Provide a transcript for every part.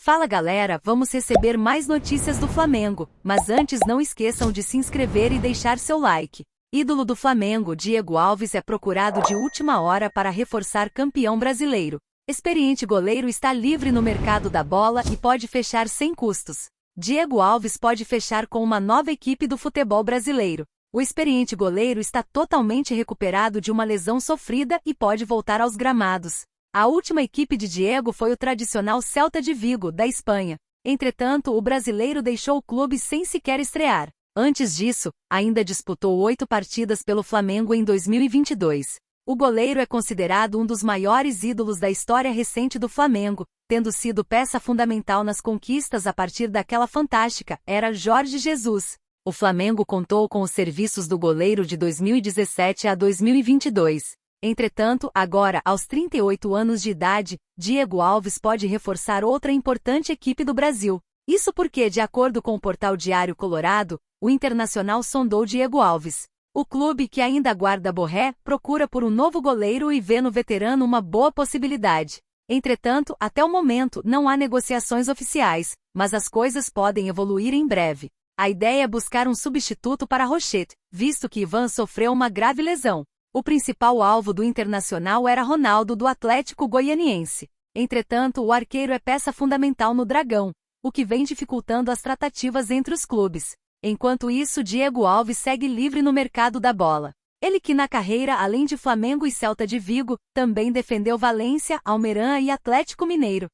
Fala galera, vamos receber mais notícias do Flamengo, mas antes não esqueçam de se inscrever e deixar seu like. Ídolo do Flamengo, Diego Alves é procurado de última hora para reforçar campeão brasileiro. Experiente goleiro está livre no mercado da bola e pode fechar sem custos. Diego Alves pode fechar com uma nova equipe do futebol brasileiro. O experiente goleiro está totalmente recuperado de uma lesão sofrida e pode voltar aos gramados. A última equipe de Diego foi o tradicional Celta de Vigo, da Espanha. Entretanto, o brasileiro deixou o clube sem sequer estrear. Antes disso, ainda disputou 8 partidas pelo Flamengo em 2022. O goleiro é considerado um dos maiores ídolos da história recente do Flamengo, tendo sido peça fundamental nas conquistas a partir daquela fantástica era Jorge Jesus. O Flamengo contou com os serviços do goleiro de 2017 a 2022. Entretanto, agora, aos 38 anos de idade, Diego Alves pode reforçar outra importante equipe do Brasil. Isso porque, de acordo com o portal Diário Colorado, o Internacional sondou Diego Alves. O clube, que ainda aguarda Borré, procura por um novo goleiro e vê no veterano uma boa possibilidade. Entretanto, até o momento, não há negociações oficiais, mas as coisas podem evoluir em breve. A ideia é buscar um substituto para Rochette, visto que Ivan sofreu uma grave lesão. O principal alvo do Internacional era Ronaldo do Atlético Goianiense. Entretanto, o arqueiro é peça fundamental no Dragão, o que vem dificultando as tratativas entre os clubes. Enquanto isso, Diego Alves segue livre no mercado da bola. Ele que na carreira, além de Flamengo e Celta de Vigo, também defendeu Valência, Almería e Atlético Mineiro.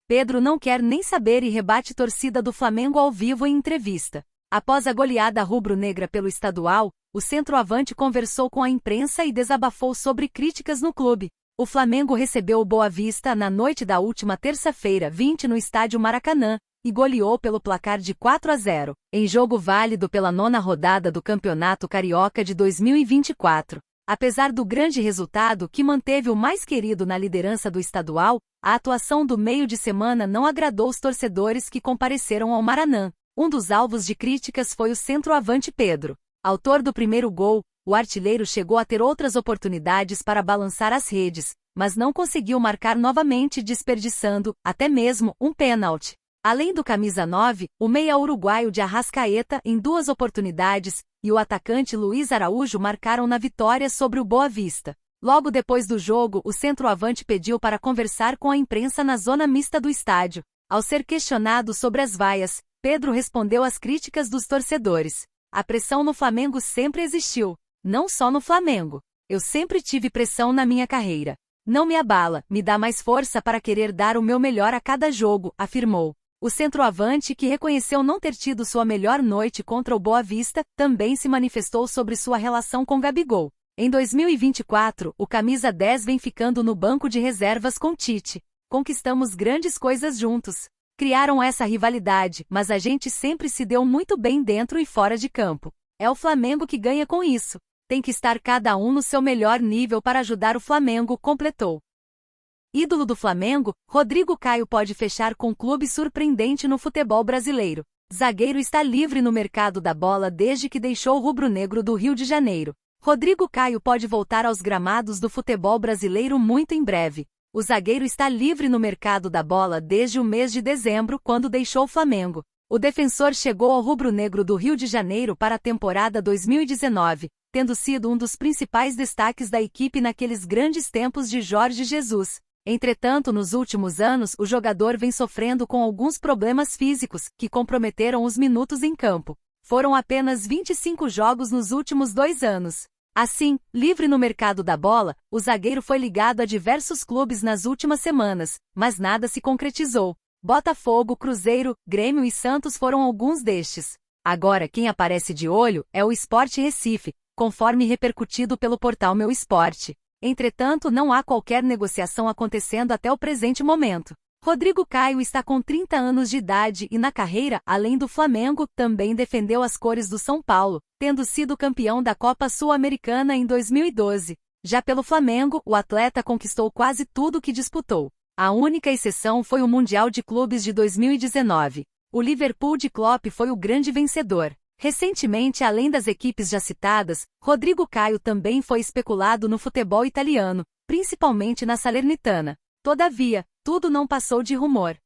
Pedro não quer nem saber e rebate torcida do Flamengo ao vivo em entrevista. Após a goleada rubro-negra pelo estadual, o centroavante conversou com a imprensa e desabafou sobre críticas no clube. O Flamengo recebeu o Boa Vista na noite da última terça-feira 20 no estádio Maracanã, e goleou pelo placar de 4-0, em jogo válido pela 9ª rodada do Campeonato Carioca de 2024. Apesar do grande resultado que manteve o mais querido na liderança do estadual, a atuação do meio de semana não agradou os torcedores que compareceram ao Maracanã. Um dos alvos de críticas foi o centroavante Pedro. Autor do primeiro gol, o artilheiro chegou a ter outras oportunidades para balançar as redes, mas não conseguiu marcar novamente, desperdiçando, até mesmo, um pênalti. Além do camisa 9, o meia uruguaio de Arrascaeta em 2 oportunidades, e o atacante Luiz Araújo marcaram na vitória sobre o Boa Vista. Logo depois do jogo, o centroavante pediu para conversar com a imprensa na zona mista do estádio. Ao ser questionado sobre as vaias, Pedro respondeu às críticas dos torcedores. A pressão no Flamengo sempre existiu. Não só no Flamengo. Eu sempre tive pressão na minha carreira. Não me abala, me dá mais força para querer dar o meu melhor a cada jogo, afirmou. O centroavante, que reconheceu não ter tido sua melhor noite contra o Boa Vista, também se manifestou sobre sua relação com Gabigol. Em 2024, o camisa 10 vem ficando no banco de reservas com Tite. Conquistamos grandes coisas juntos. Criaram essa rivalidade, mas a gente sempre se deu muito bem dentro e fora de campo. É o Flamengo que ganha com isso. Tem que estar cada um no seu melhor nível para ajudar o Flamengo, completou. Ídolo do Flamengo, Rodrigo Caio pode fechar com clube surpreendente no futebol brasileiro. Zagueiro está livre no mercado da bola desde que deixou o rubro-negro do Rio de Janeiro. Rodrigo Caio pode voltar aos gramados do futebol brasileiro muito em breve. O zagueiro está livre no mercado da bola desde o mês de dezembro, quando deixou o Flamengo. O defensor chegou ao rubro-negro do Rio de Janeiro para a temporada 2019, tendo sido um dos principais destaques da equipe naqueles grandes tempos de Jorge Jesus. Entretanto, nos últimos anos, o jogador vem sofrendo com alguns problemas físicos, que comprometeram os minutos em campo. Foram apenas 25 jogos nos últimos 2 anos. Assim, livre no mercado da bola, o zagueiro foi ligado a diversos clubes nas últimas semanas, mas nada se concretizou. Botafogo, Cruzeiro, Grêmio e Santos foram alguns destes. Agora quem aparece de olho é o Sport Recife, conforme repercutido pelo portal Meu Esporte. Entretanto, não há qualquer negociação acontecendo até o presente momento. Rodrigo Caio está com 30 anos de idade e na carreira, além do Flamengo, também defendeu as cores do São Paulo, tendo sido campeão da Copa Sul-Americana em 2012. Já pelo Flamengo, o atleta conquistou quase tudo que disputou. A única exceção foi o Mundial de Clubes de 2019. O Liverpool de Klopp foi o grande vencedor. Recentemente, além das equipes já citadas, Rodrigo Caio também foi especulado no futebol italiano, principalmente na Salernitana. Todavia, tudo não passou de rumor.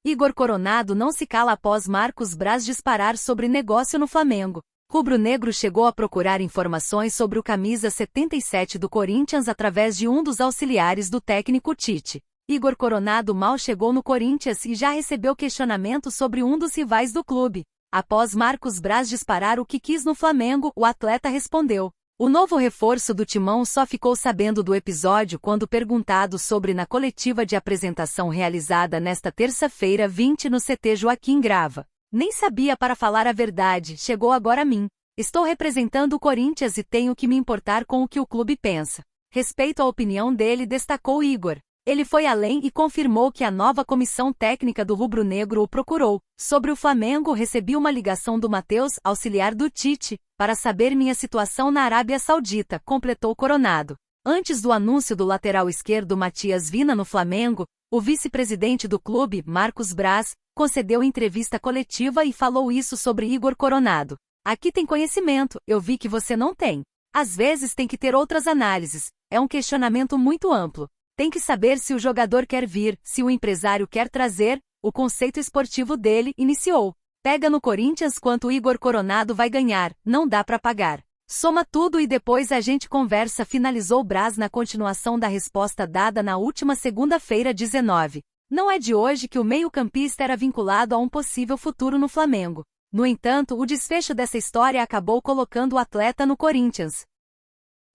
Igor Coronado não se cala após Marcos Braz disparar sobre negócio no Flamengo. Rubro-negro chegou a procurar informações sobre o camisa 77 do Corinthians através de um dos auxiliares do técnico Tite. Igor Coronado mal chegou no Corinthians e já recebeu questionamento sobre um dos rivais do clube. Após Marcos Braz disparar o que quis no Flamengo, o atleta respondeu. O novo reforço do Timão só ficou sabendo do episódio quando perguntado sobre na coletiva de apresentação realizada nesta terça-feira 20 no CT Joaquim Grava. Nem sabia, para falar a verdade, chegou agora a mim. Estou representando o Corinthians e tenho que me importar com o que o clube pensa. Respeito a opinião dele, destacou Igor. Ele foi além e confirmou que a nova comissão técnica do rubro-negro o procurou. Sobre o Flamengo, recebi uma ligação do Matheus, auxiliar do Tite, para saber minha situação na Arábia Saudita, completou Coronado. Antes do anúncio do lateral esquerdo Matias Vina no Flamengo, o vice-presidente do clube, Marcos Braz, concedeu entrevista coletiva e falou isso sobre Igor Coronado. Aqui tem conhecimento, eu vi que você não tem. Às vezes tem que ter outras análises, é um questionamento muito amplo. Tem que saber se o jogador quer vir, se o empresário quer trazer, o conceito esportivo dele iniciou. Pega no Corinthians quanto o Igor Coronado vai ganhar, não dá para pagar. Soma tudo e depois a gente conversa, finalizou Braz na continuação da resposta dada na última segunda-feira 19. Não é de hoje que o meio-campista era vinculado a um possível futuro no Flamengo. No entanto, o desfecho dessa história acabou colocando o atleta no Corinthians.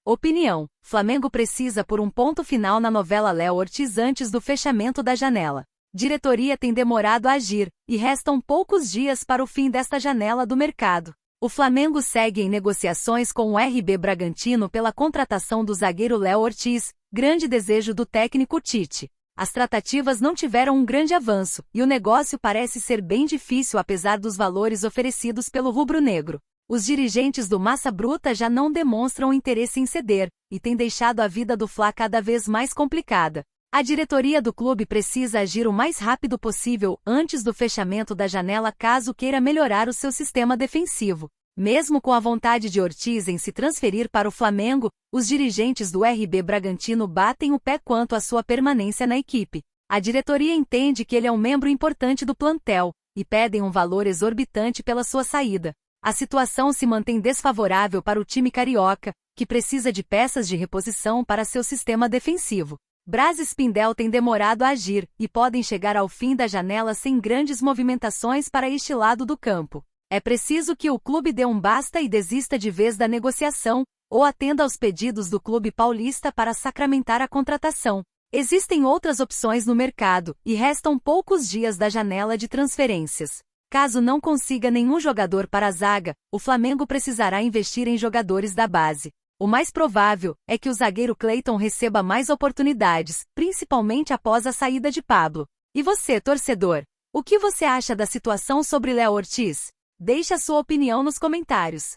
Opinião: Flamengo precisa pôr um ponto final na novela Léo Ortiz antes do fechamento da janela. Diretoria tem demorado a agir, e restam poucos dias para o fim desta janela do mercado. O Flamengo segue em negociações com o RB Bragantino pela contratação do zagueiro Léo Ortiz, grande desejo do técnico Tite. As tratativas não tiveram um grande avanço, e o negócio parece ser bem difícil apesar dos valores oferecidos pelo rubro-negro. Os dirigentes do Massa Bruta já não demonstram interesse em ceder, e têm deixado a vida do Fla cada vez mais complicada. A diretoria do clube precisa agir o mais rápido possível antes do fechamento da janela caso queira melhorar o seu sistema defensivo. Mesmo com a vontade de Ortiz em se transferir para o Flamengo, os dirigentes do RB Bragantino batem o pé quanto à sua permanência na equipe. A diretoria entende que ele é um membro importante do plantel, e pedem um valor exorbitante pela sua saída. A situação se mantém desfavorável para o time carioca, que precisa de peças de reposição para seu sistema defensivo. Braz e Spindel têm demorado a agir, e podem chegar ao fim da janela sem grandes movimentações para este lado do campo. É preciso que o clube dê um basta e desista de vez da negociação, ou atenda aos pedidos do clube paulista para sacramentar a contratação. Existem outras opções no mercado, e restam poucos dias da janela de transferências. Caso não consiga nenhum jogador para a zaga, o Flamengo precisará investir em jogadores da base. O mais provável é que o zagueiro Cleiton receba mais oportunidades, principalmente após a saída de Pablo. E você, torcedor? O que você acha da situação sobre Léo Ortiz? Deixe a sua opinião nos comentários.